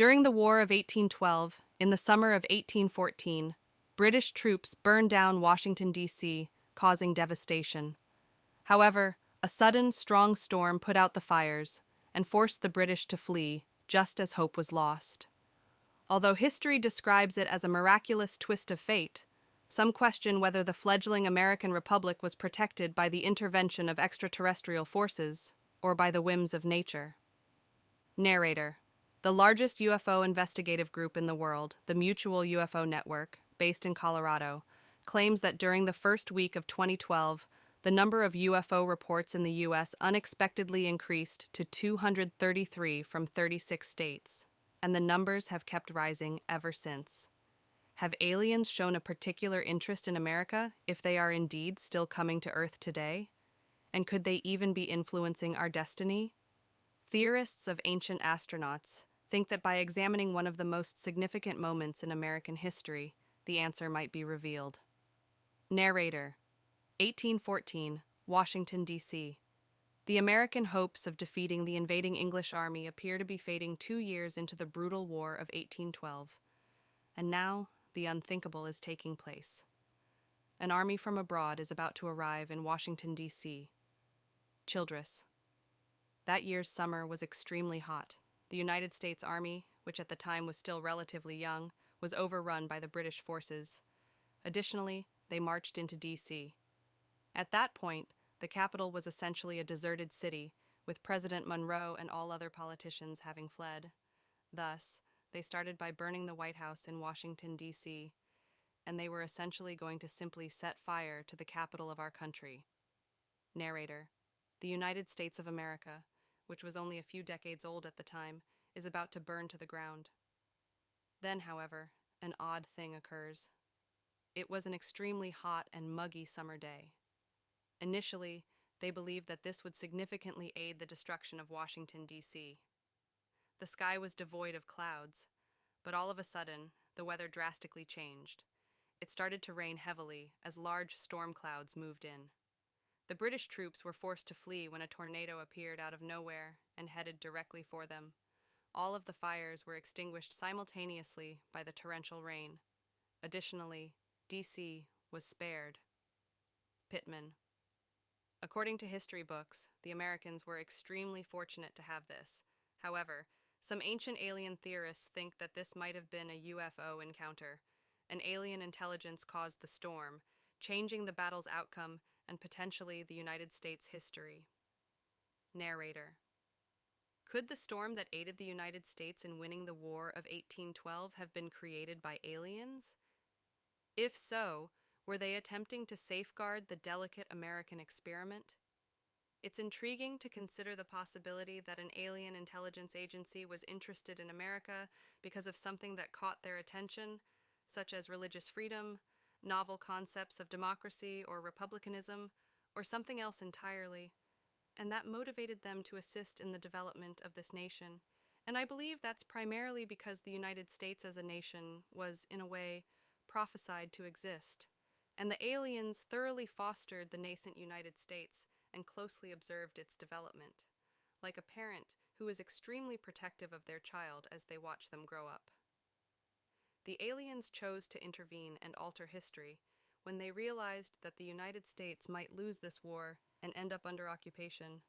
During the War of 1812, in the summer of 1814, British troops burned down Washington, D.C., causing devastation. However, a sudden, strong storm put out the fires and forced the British to flee, just as hope was lost. Although history describes it as a miraculous twist of fate, some question whether the fledgling American Republic was protected by the intervention of extraterrestrial forces or by the whims of nature. Narrator: the largest UFO investigative group in the world, the Mutual UFO Network, based in Colorado, claims that during the first week of 2012, the number of UFO reports in the U.S. unexpectedly increased to 233 from 36 states, and the numbers have kept rising ever since. Have aliens shown a particular interest in America if they are indeed still coming to Earth today? And could they even be influencing our destiny? Theorists of ancient astronauts think that by examining one of the most significant moments in American history, the answer might be revealed. Narrator: 1814, Washington, D.C. The American hopes of defeating the invading English army appear to be fading 2 years into the brutal War of 1812. And now, the unthinkable is taking place. An army from abroad is about to arrive in Washington, D.C. Childress. That year's summer was extremely hot. The United States Army, which at the time was still relatively young, was overrun by the British forces. Additionally, they marched into D.C. At that point, the capital was essentially a deserted city, with President Monroe and all other politicians having fled. Thus, they started by burning the White House in Washington, D.C., and they were essentially going to simply set fire to the capital of our country. Narrator: the United States of America, which was only a few decades old at the time, is about to burn to the ground. Then, however, an odd thing occurs. It was an extremely hot and muggy summer day. Initially, they believed that this would significantly aid the destruction of Washington, D.C. The sky was devoid of clouds, but all of a sudden, the weather drastically changed. It started to rain heavily as large storm clouds moved in. The British troops were forced to flee when a tornado appeared out of nowhere and headed directly for them. All of the fires were extinguished simultaneously by the torrential rain. Additionally, D.C. was spared. Pittman. According to history books, the Americans were extremely fortunate to have this. However, some ancient alien theorists think that this might have been a UFO encounter. An alien intelligence caused the storm, changing the battle's outcome and potentially the United States' history. Narrator: could the storm that aided the United States in winning the War of 1812 have been created by aliens? If so, were they attempting to safeguard the delicate American experiment? It's intriguing to consider the possibility that an alien intelligence agency was interested in America because of something that caught their attention, such as religious freedom, novel concepts of democracy or republicanism, or something else entirely, and that motivated them to assist in the development of this nation. And I believe that's primarily because the United States as a nation was, in a way, prophesied to exist, and the aliens thoroughly fostered the nascent United States and closely observed its development, like a parent who is extremely protective of their child as they watch them grow up. The aliens chose to intervene and alter history when they realized that the United States might lose this war and end up under occupation.